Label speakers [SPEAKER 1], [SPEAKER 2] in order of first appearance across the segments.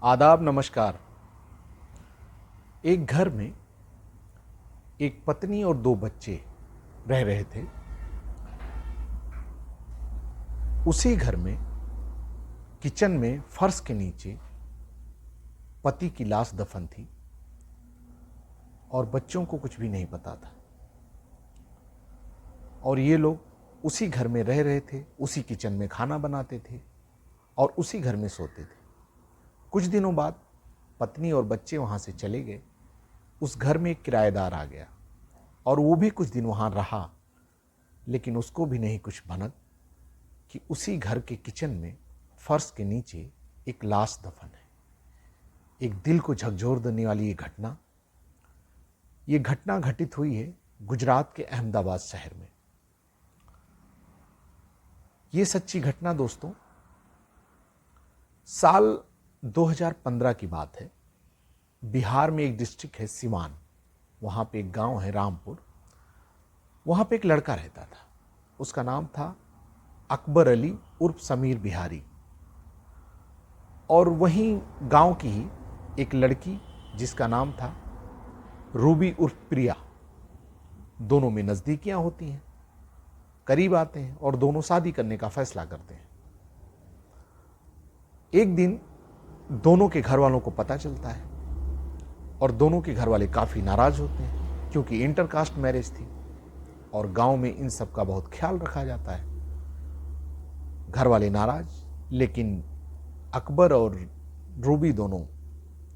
[SPEAKER 1] आदाब नमस्कार। एक घर में एक पत्नी और दो बच्चे रह रहे थे। उसी घर में किचन में फर्श के नीचे पति की लाश दफन थी और बच्चों को कुछ भी नहीं पता था। और ये लोग उसी घर में रह रहे थे, उसी किचन में खाना बनाते थे और उसी घर में सोते थे। कुछ दिनों बाद पत्नी और बच्चे वहाँ से चले गए। उस घर में एक किराएदार आ गया और वो भी कुछ दिन वहाँ रहा, लेकिन उसको भी नहीं कुछ भनक कि उसी घर के किचन में फर्श के नीचे एक लाश दफन है। एक दिल को झकझोर देने वाली ये घटना घटित हुई है गुजरात के अहमदाबाद शहर में। ये सच्ची घटना दोस्तों साल 2015 की बात है। बिहार में एक डिस्ट्रिक्ट है सीवान, वहाँ पे एक गांव है रामपुर। वहाँ पे एक लड़का रहता था, उसका नाम था अकबर अली उर्फ समीर बिहारी। और वहीं गांव की ही एक लड़की जिसका नाम था रूबी उर्फ प्रिया। दोनों में नज़दीकियां होती हैं, करीब आते हैं और दोनों शादी करने का फैसला करते हैं। एक दिन दोनों के घर वालों को पता चलता है और दोनों के घर वाले काफ़ी नाराज़ होते हैं, क्योंकि इंटरकास्ट मैरिज थी और गांव में इन सब का बहुत ख्याल रखा जाता है। घर वाले नाराज़, लेकिन अकबर और रूबी दोनों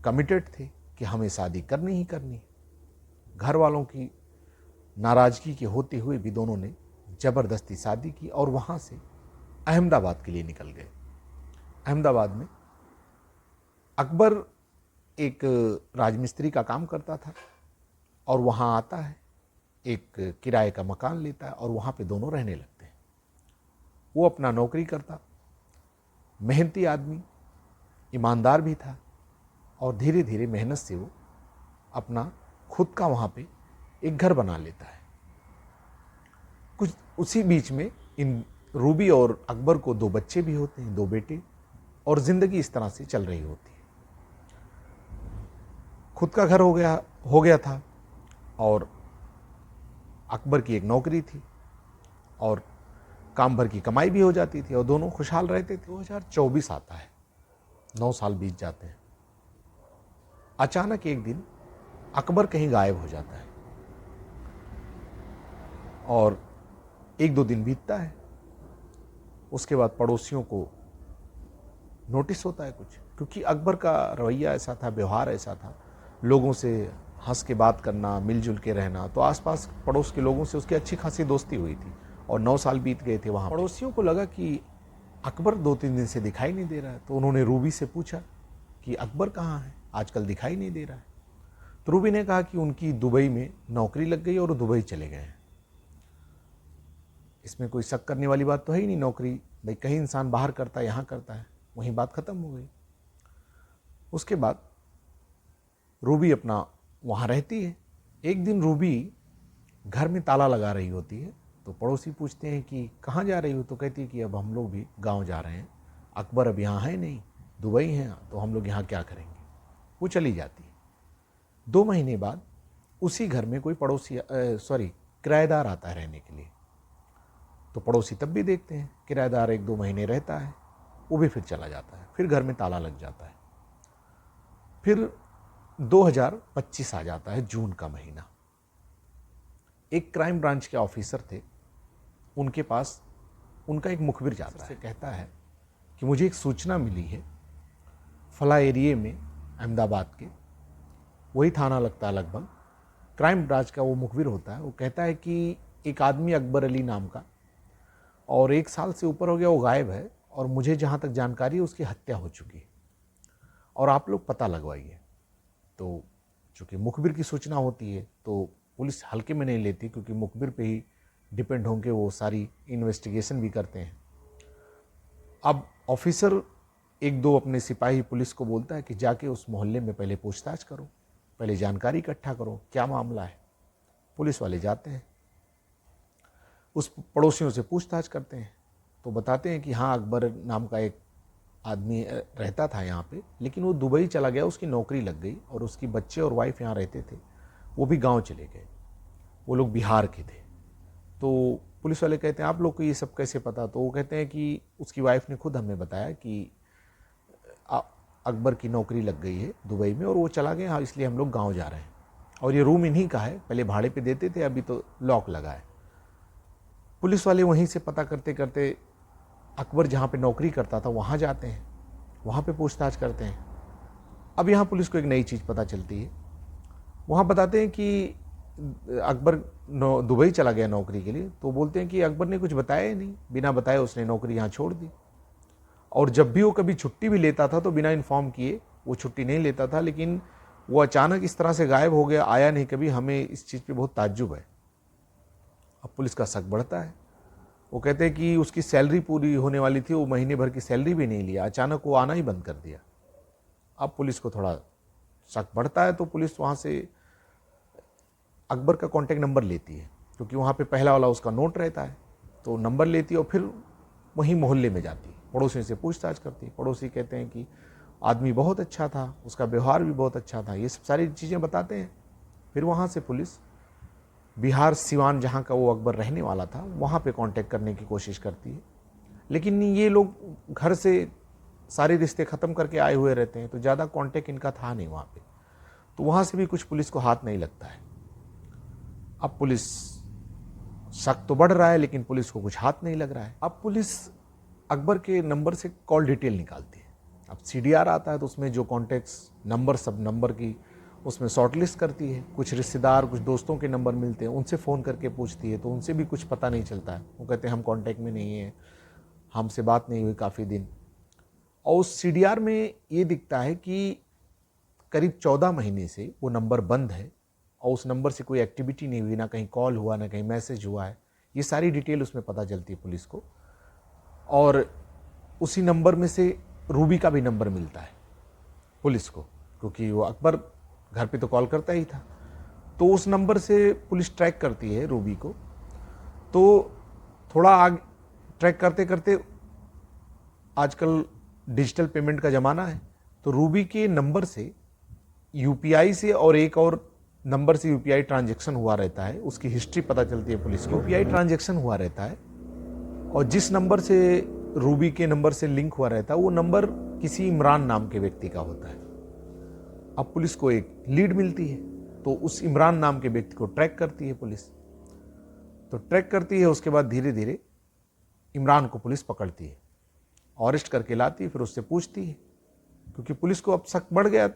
[SPEAKER 1] कमिटेड थे कि हमें शादी करनी ही करनी। घर वालों की नाराज़गी के होते हुए भी दोनों ने ज़बरदस्ती शादी की और वहाँ से अहमदाबाद के लिए निकल गए। अहमदाबाद में अकबर एक राजमिस्त्री का काम करता था और वहाँ आता है, एक किराए का मकान लेता है और वहाँ पे दोनों रहने लगते हैं। वो अपना नौकरी करता, मेहनती आदमी, ईमानदार भी था और धीरे धीरे मेहनत से वो अपना खुद का वहाँ पे एक घर बना लेता है। कुछ उसी बीच में इन रूबी और अकबर को दो बच्चे भी होते हैं, दो बेटे, और ज़िंदगी इस तरह से चल रही होती है। खुद का घर हो गया था और अकबर की एक नौकरी थी और काम भर की कमाई भी हो जाती थी और दोनों खुशहाल रहते थे। 2024 आता है, 9 साल बीत जाते हैं। अचानक एक दिन अकबर कहीं गायब हो जाता है और 1-2 दिन बीतता है। उसके बाद पड़ोसियों को नोटिस होता है कुछ, क्योंकि अकबर का रवैया ऐसा था, व्यवहार ऐसा था, लोगों से हंस के बात करना, मिलजुल के रहना। तो आसपास पड़ोस के लोगों से उसकी अच्छी खासी दोस्ती हुई थी और 9 साल बीत गए थे वहाँ। पड़ोसियों को लगा कि अकबर 2-3 दिन से दिखाई नहीं दे रहा है, तो उन्होंने रूबी से पूछा कि अकबर कहाँ है, आजकल दिखाई नहीं दे रहा है। तो रूबी ने कहा कि उनकी दुबई में नौकरी लग गई और वो दुबई चले गए हैं। इसमें कोई शक करने वाली बात तो है ही नहीं, नौकरी भाई कहीं इंसान बाहर करता है, यहाँ करता है, वहीं बात खत्म हो गई। उसके बाद रूबी अपना वहाँ रहती है। एक दिन रूबी घर में ताला लगा रही होती है, तो पड़ोसी पूछते हैं कि कहाँ जा रही हो, तो कहती है कि अब हम लोग भी गांव जा रहे हैं, अकबर अब यहाँ है नहीं, दुबई हैं, तो हम लोग यहाँ क्या करेंगे। वो चली जाती है। 2 महीने बाद उसी घर में कोई किराएदार आता है रहने के लिए। तो पड़ोसी तब भी देखते हैं, किराएदार 1-2 महीने रहता है, वो भी फिर चला जाता है, फिर घर में ताला लग जाता है। फिर 2025 आ जाता है, जून का महीना। एक क्राइम ब्रांच के ऑफिसर थे, उनके पास उनका एक मुखबिर जाता है, कहता है कि मुझे एक सूचना मिली है, फला एरिए में अहमदाबाद के, वही थाना लगता है लगभग, क्राइम ब्रांच का वो मुखबिर होता है। वो कहता है कि एक आदमी अकबर अली नाम का, और 1 साल से ऊपर हो गया वो गायब है, और मुझे जहाँ तक जानकारी है उसकी हत्या हो चुकी है और आप लोग पता लगवाइए। तो चूँकि मुखबिर की सूचना होती है तो पुलिस हल्के में नहीं लेती, क्योंकि मुखबिर पे ही डिपेंड होकर वो सारी इन्वेस्टिगेशन भी करते हैं। अब ऑफिसर 1-2 अपने सिपाही पुलिस को बोलता है कि जाके उस मोहल्ले में पहले पूछताछ करो, पहले जानकारी इकट्ठा करो, क्या मामला है। पुलिस वाले जाते हैं, उस पड़ोसियों से पूछताछ करते हैं, तो बताते हैं कि हाँ, अकबर नाम का एक आदमी रहता था यहाँ पे, लेकिन वो दुबई चला गया, उसकी नौकरी लग गई और उसकी बच्चे और वाइफ यहाँ रहते थे, वो भी गांव चले गए। वो लोग बिहार के थे। तो पुलिस वाले कहते हैं आप लोग को ये सब कैसे पता? तो वो कहते हैं कि उसकी वाइफ ने खुद हमें बताया कि अकबर की नौकरी लग गई है दुबई में और वो चला गया, इसलिए हम लोग गांव जा रहे हैं। और ये रूम इन्हीं का है, पहले भाड़े पे देते थे, अभी तो लॉक लगा है। पुलिस वाले वहीं से पता करते करते अकबर जहाँ पे नौकरी करता था वहाँ जाते हैं, वहाँ पे पूछताछ करते हैं। अब यहाँ पुलिस को एक नई चीज़ पता चलती है। वहाँ बताते हैं कि अकबर दुबई चला गया नौकरी के लिए, तो बोलते हैं कि अकबर ने कुछ बताया ही नहीं, बिना बताए उसने नौकरी यहाँ छोड़ दी। और जब भी वो कभी छुट्टी भी लेता था तो बिना इन्फॉर्म किए वो छुट्टी नहीं लेता था, लेकिन वो अचानक इस तरह से गायब हो गया, आया नहीं कभी। हमें इस चीज़ पे बहुत ताज्जुब है। अब पुलिस का शक बढ़ता है। वो कहते हैं कि उसकी सैलरी पूरी होने वाली थी, वो महीने भर की सैलरी भी नहीं लिया, अचानक वो आना ही बंद कर दिया। अब पुलिस को थोड़ा शक बढ़ता है, तो पुलिस वहाँ से अकबर का कॉन्टैक्ट नंबर लेती है, क्योंकि वहाँ पे पहला वाला उसका नोट रहता है। तो नंबर लेती है और फिर वहीं मोहल्ले में जाती है, पड़ोसियों से पूछताछ करती है। पड़ोसी कहते हैं कि आदमी बहुत अच्छा था, उसका व्यवहार भी बहुत अच्छा था, ये सब सारी चीज़ें बताते हैं। फिर वहाँ से पुलिस बिहार सिवान, जहाँ का वो अकबर रहने वाला था, वहाँ पे कांटेक्ट करने की कोशिश करती है। लेकिन ये लोग घर से सारे रिश्ते ख़त्म करके आए हुए रहते हैं, तो ज़्यादा कांटेक्ट इनका था नहीं वहाँ पे। तो वहाँ से भी कुछ पुलिस को हाथ नहीं लगता है। अब पुलिस, शक तो बढ़ रहा है लेकिन पुलिस को कुछ हाथ नहीं लग रहा है। अब पुलिस अकबर के नंबर से कॉल डिटेल निकालती है। अब सीडीआर आता है तो उसमें जो कॉन्टैक्ट्स नंबर, सब नंबर की उसमें शॉर्टलिस्ट करती है। कुछ रिश्तेदार, कुछ दोस्तों के नंबर मिलते हैं, उनसे फ़ोन करके पूछती है, तो उनसे भी कुछ पता नहीं चलता है। वो कहते हैं हम कांटेक्ट में नहीं हैं, हमसे बात नहीं हुई काफ़ी दिन। और उस सीडीआर में ये दिखता है कि करीब 14 महीने से वो नंबर बंद है और उस नंबर से कोई एक्टिविटी नहीं हुई, ना कहीं कॉल हुआ, ना कहीं मैसेज हुआ है। ये सारी डिटेल उसमें पता चलती है पुलिस को। और उसी नंबर में से रूबी का भी नंबर मिलता है पुलिस को, क्योंकि वो अकबर घर पे तो कॉल करता ही था। तो उस नंबर से पुलिस ट्रैक करती है रूबी को। तो थोड़ा आगे ट्रैक करते करते, आजकल डिजिटल पेमेंट का ज़माना है, तो रूबी के नंबर से यूपीआई से और एक और नंबर से यूपीआई ट्रांजैक्शन हुआ रहता है। उसकी हिस्ट्री पता चलती है पुलिस को। यूपीआई ट्रांजैक्शन हुआ रहता है और जिस नंबर से रूबी के नंबर से लिंक हुआ रहता है वो नंबर किसी इमरान नाम के व्यक्ति का होता है। अब पुलिस को एक लीड मिलती है, तो उस इमरान नाम के व्यक्ति को ट्रैक करती है पुलिस। तो ट्रैक करती है, उसके बाद धीरे धीरे इमरान को पुलिस पकड़ती है, अरेस्ट करके लाती है, फिर उससे पूछती है। क्योंकि पुलिस को अब शक बढ़ गया,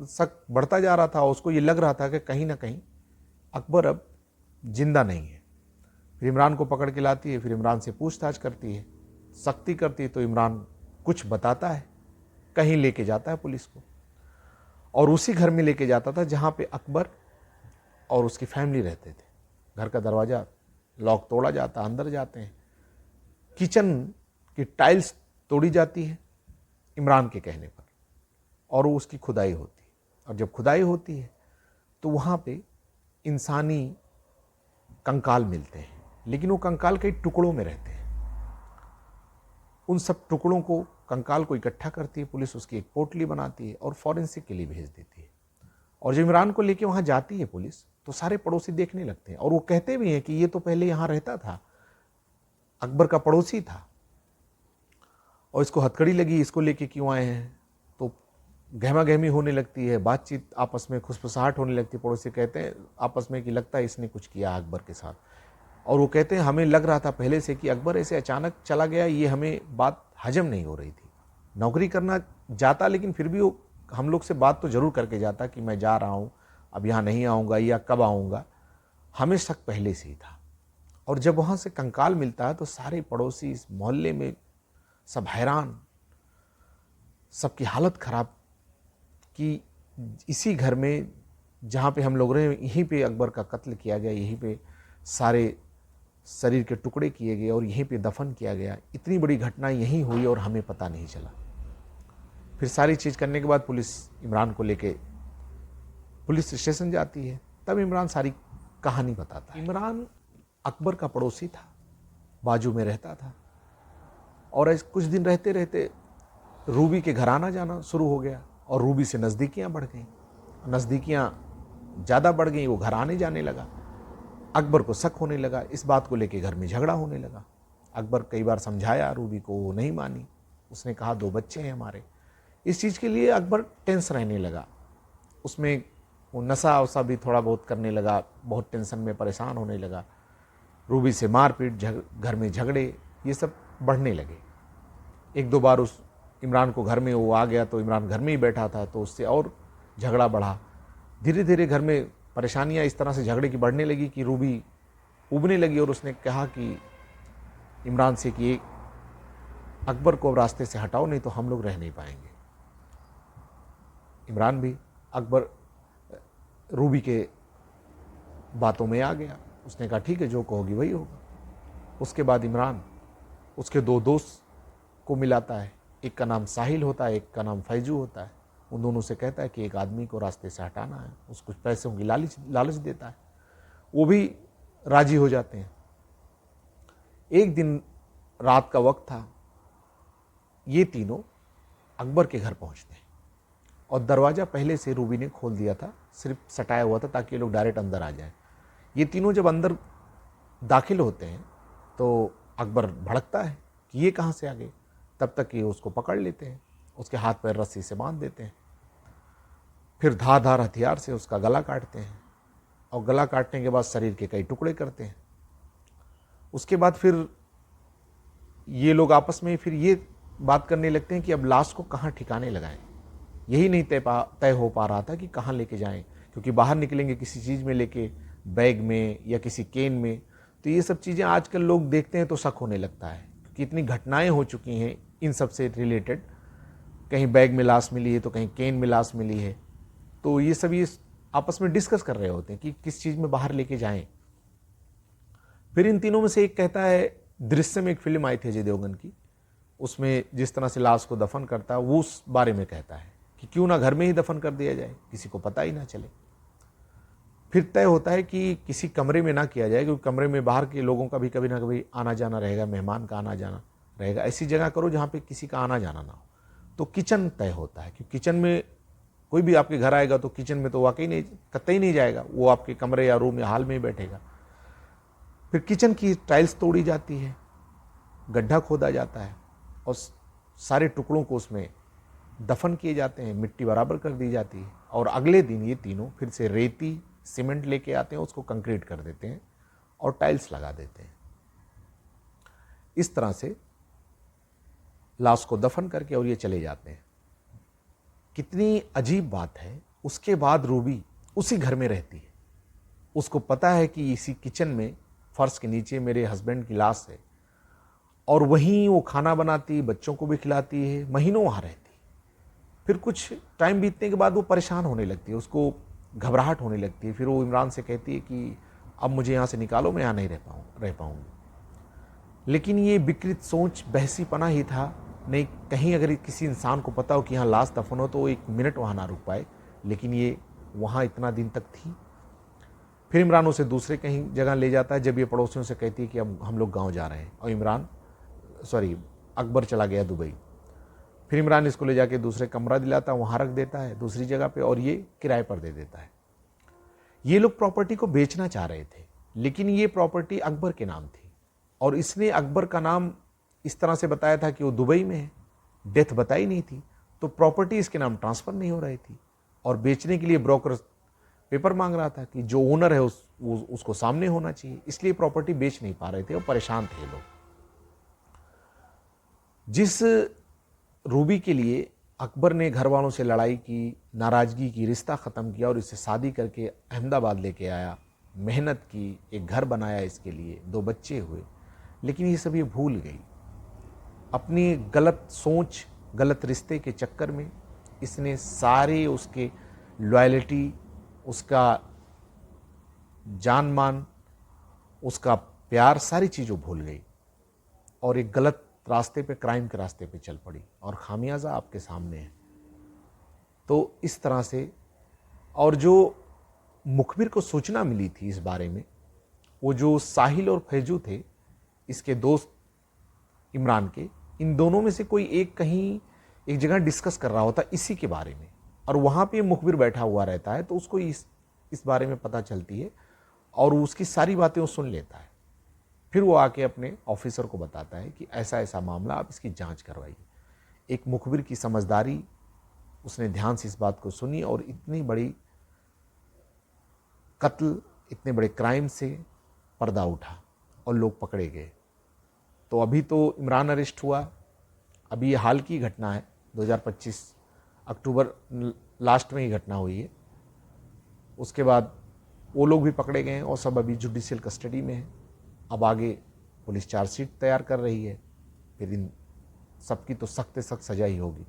[SPEAKER 1] शक बढ़ता जा रहा था। उसको ये लग रहा था कि कहीं ना कहीं अकबर अब जिंदा नहीं है। फिर इमरान को पकड़ के लाती है, फिर इमरान से पूछताछ करती है, सख्ती करती है, तो इमरान कुछ बताता है, कहीं लेके जाता है पुलिस को। और उसी घर में लेके जाता था जहाँ पे अकबर और उसकी फैमिली रहते थे। घर का दरवाज़ा लॉक तोड़ा जाता, अंदर जाते हैं, किचन की टाइल्स तोड़ी जाती है इमरान के कहने पर, और वो उसकी खुदाई होती है। और जब खुदाई होती है तो वहाँ पे इंसानी कंकाल मिलते हैं, लेकिन वो कंकाल कई टुकड़ों में रहते हैं। उन सब टुकड़ों को, कंकाल को इकट्ठा करती है पुलिस, उसकी एक पोटली बनाती है और फॉरेंसिक के लिए भेज देती है। और जब इमरान को लेके वहाँ जाती है पुलिस, तो सारे पड़ोसी देखने लगते हैं और वो कहते भी हैं कि ये तो पहले यहाँ रहता था, अकबर का पड़ोसी था, और इसको हथकड़ी लगी, इसको लेके क्यों आए हैं। तो गहमा गहमी होने लगती है, बातचीत आपस में, खुसफुसाहट होने लगती है। पड़ोसी कहते हैं आपस में कि लगता है इसने कुछ किया अकबर के साथ। और वो कहते हैं हमें लग रहा था पहले से कि अकबर ऐसे अचानक चला गया, ये हमें बात हजम नहीं हो रही थी। नौकरी करना जाता, लेकिन फिर भी वो हम लोग से बात तो जरूर करके जाता कि मैं जा रहा हूँ, अब यहाँ नहीं आऊँगा या कब आऊँगा। हमें शक पहले से ही था। और जब वहाँ से कंकाल मिलता है तो सारे पड़ोसी, इस मोहल्ले में सब हैरान, सबकी हालत खराब कि इसी घर में जहाँ पे हम लोग रहे, यहीं पे अकबर का कत्ल किया गया, यहीं पे सारे शरीर के टुकड़े किए गए और यहीं पे दफन किया गया। इतनी बड़ी घटना यहीं हुई और हमें पता नहीं चला। फिर सारी चीज़ करने के बाद पुलिस इमरान को लेके पुलिस स्टेशन जाती है। तब इमरान सारी कहानी बताता है। इमरान अकबर का पड़ोसी था, बाजू में रहता था, और कुछ दिन रहते रहते रूबी के घर आना जाना शुरू हो गया और रूबी से नज़दीकियाँ बढ़ गईं, नज़दीकियाँ ज़्यादा बढ़ गईं, वो घर आने जाने लगा। अकबर को शक होने लगा, इस बात को लेके घर में झगड़ा होने लगा। अकबर कई बार समझाया रूबी को, वो नहीं मानी। उसने कहा 2 बच्चे हैं हमारे। इस चीज़ के लिए अकबर टेंस रहने लगा, उसमें वो नशा वसा भी थोड़ा बहुत करने लगा, बहुत टेंशन में परेशान होने लगा। रूबी से मारपीट, घर में झगड़े, ये सब बढ़ने लगे। 1-2 बार उस इमरान को घर में वो आ गया तो इमरान घर में ही बैठा था, तो उससे और झगड़ा बढ़ा। धीरे धीरे घर में परेशानियां इस तरह से झगड़े की बढ़ने लगी कि रूबी उबने लगी और उसने कहा कि इमरान से कि अकबर को अब रास्ते से हटाओ, नहीं तो हम लोग रह नहीं पाएंगे। इमरान भी रूबी के बातों में आ गया। उसने कहा ठीक है, जो कहोगी वही होगा। उसके बाद इमरान उसके 2 दोस्त को मिलाता है, एक का नाम साहिल होता है, एक का नाम फैजू होता है। उन दोनों से कहता है कि एक आदमी को रास्ते से हटाना है, उसको पैसों की लालच देता है। वो भी राजी हो जाते हैं। एक दिन रात का वक्त था, ये तीनों अकबर के घर पहुंचते हैं और दरवाज़ा पहले से रूबी ने खोल दिया था, सिर्फ सटाया हुआ था ताकि ये लोग डायरेक्ट अंदर आ जाएं। ये तीनों जब अंदर दाखिल होते हैं तो अकबर भड़कता है कि ये कहाँ से आ गए। तब तक ये उसको पकड़ लेते हैं, उसके हाथ पैर रस्सी से बांध देते हैं, फिर धारदार हथियार से उसका गला काटते हैं और गला काटने के बाद शरीर के कई टुकड़े करते हैं। उसके बाद फिर ये लोग आपस में फिर ये बात करने लगते हैं कि अब लाश को कहाँ ठिकाने लगाएं। यही नहीं तय हो पा रहा था कि कहाँ लेके जाएं, क्योंकि बाहर निकलेंगे किसी चीज़ में लेके, बैग में या किसी केन में, तो ये सब चीज़ें आजकल लोग देखते हैं तो शक होने लगता है, क्योंकि इतनी घटनाएं हो चुकी हैं इन सब से रिलेटेड। कहीं बैग में लाश मिली है तो कहीं केन में लाश मिली है, तो ये सब ये आपस में डिस्कस कर रहे होते हैं कि किस चीज़ में बाहर लेके जाएं। फिर इन तीनों में से एक कहता है, दृश्य में एक फिल्म आई थी अजय देवगन की, उसमें जिस तरह से लाश को दफन करता है वो उस बारे में कहता है कि क्यों ना घर में ही दफन कर दिया जाए, किसी को पता ही ना चले। फिर तय होता है कि किसी कमरे में ना किया जाए, क्योंकि कमरे में बाहर के लोगों का भी कभी ना कभी आना जाना रहेगा, मेहमान का आना जाना रहेगा। ऐसी जगह करो जहाँ पे किसी का आना जाना ना हो। तो किचन तय होता है कि किचन में कोई भी आपके घर आएगा तो किचन में तो वाकई नहीं, कतई नहीं जाएगा, वो आपके कमरे या रूम या हॉल में ही बैठेगा। फिर किचन की टाइल्स तोड़ी जाती है, गड्ढा खोदा जाता है और सारे टुकड़ों को उसमें दफन किए जाते हैं, मिट्टी बराबर कर दी जाती है। और अगले दिन ये तीनों फिर से रेती सीमेंट लेके आते हैं, उसको कंक्रीट कर देते हैं और टाइल्स लगा देते हैं। इस तरह से लाश को दफन करके और ये चले जाते हैं। कितनी अजीब बात है, उसके बाद रूबी उसी घर में रहती है। उसको पता है कि इसी किचन में फर्श के नीचे मेरे हस्बैंड की लाश है और वहीं वो खाना बनाती, बच्चों को भी खिलाती है, महीनों वहाँ रहती। फिर कुछ टाइम बीतने के बाद वो परेशान होने लगती है, उसको घबराहट होने लगती है। फिर वो इमरान से कहती है कि अब मुझे यहाँ से निकालो, मैं यहाँ नहीं रह पाऊँगी। लेकिन ये विकृत सोच, बहसीपना ही था। नहीं, कहीं अगर किसी इंसान को पता हो कि यहाँ लाश दफन हो तो वो 1 मिनट वहाँ ना रुक पाए, लेकिन ये वहाँ इतना दिन तक थी। फिर इमरान उसे दूसरे कहीं जगह ले जाता है, जब ये पड़ोसियों से कहती है कि अब हम लोग गाँव जा रहे हैं, और अकबर चला गया दुबई। फिर इमरान इसको ले जाके दूसरे कमरा दिलाता है, वहाँ रख देता है दूसरी जगह पे, और ये किराए पर दे देता है। ये लोग प्रॉपर्टी को बेचना चाह रहे थे, लेकिन ये प्रॉपर्टी अकबर के नाम थी और इसने अकबर का नाम इस तरह से बताया था कि वो दुबई में है, डेथ बताई नहीं थी, तो प्रॉपर्टी इसके नाम ट्रांसफ़र नहीं हो रही थी। और बेचने के लिए ब्रोकर पेपर मांग रहा था कि जो ओनर है उसको सामने होना चाहिए, इसलिए प्रॉपर्टी बेच नहीं पा रहे थे और परेशान थे लोग। जिस रूबी के लिए अकबर ने घर वालों से लड़ाई की, नाराज़गी की, रिश्ता ख़त्म किया और इसे शादी करके अहमदाबाद लेके आया, मेहनत की, एक घर बनाया इसके लिए, 2 बच्चे हुए, लेकिन ये सब ये भूल गई। अपनी गलत सोच, गलत रिश्ते के चक्कर में इसने सारे उसके लॉयल्टी, उसका जान मान, उसका प्यार, सारी चीज़ भूल गई और एक गलत रास्ते पे, क्राइम के रास्ते पे चल पड़ी और खामियाजा आपके सामने है। तो इस तरह से, और जो मुखबिर को सूचना मिली थी इस बारे में, वो जो साहिल और फैजू थे, इसके दोस्त इमरान के, इन दोनों में से कोई एक कहीं एक जगह डिस्कस कर रहा होता है इसी के बारे में, और वहाँ पे मुखबिर बैठा हुआ रहता है, तो उसको इस बारे में पता चलती है और उसकी सारी बातें वो सुन लेता है। फिर वो आके अपने ऑफिसर को बताता है कि ऐसा ऐसा मामला, आप इसकी जांच करवाइए। एक मुखबिर की समझदारी, उसने ध्यान से इस बात को सुनी और इतनी बड़ी कत्ल, इतने बड़े क्राइम से पर्दा उठा और लोग पकड़े गए। तो अभी तो इमरान अरेस्ट हुआ, अभी ये हाल की घटना है, 2025 अक्टूबर लास्ट में ही घटना हुई है। उसके बाद वो लोग भी पकड़े गए हैं और सब अभी जुडिशियल कस्टडी में हैं। अब आगे पुलिस चार्जशीट तैयार कर रही है, फिर इन सबकी तो सख्त से सख्त सजा ही होगी।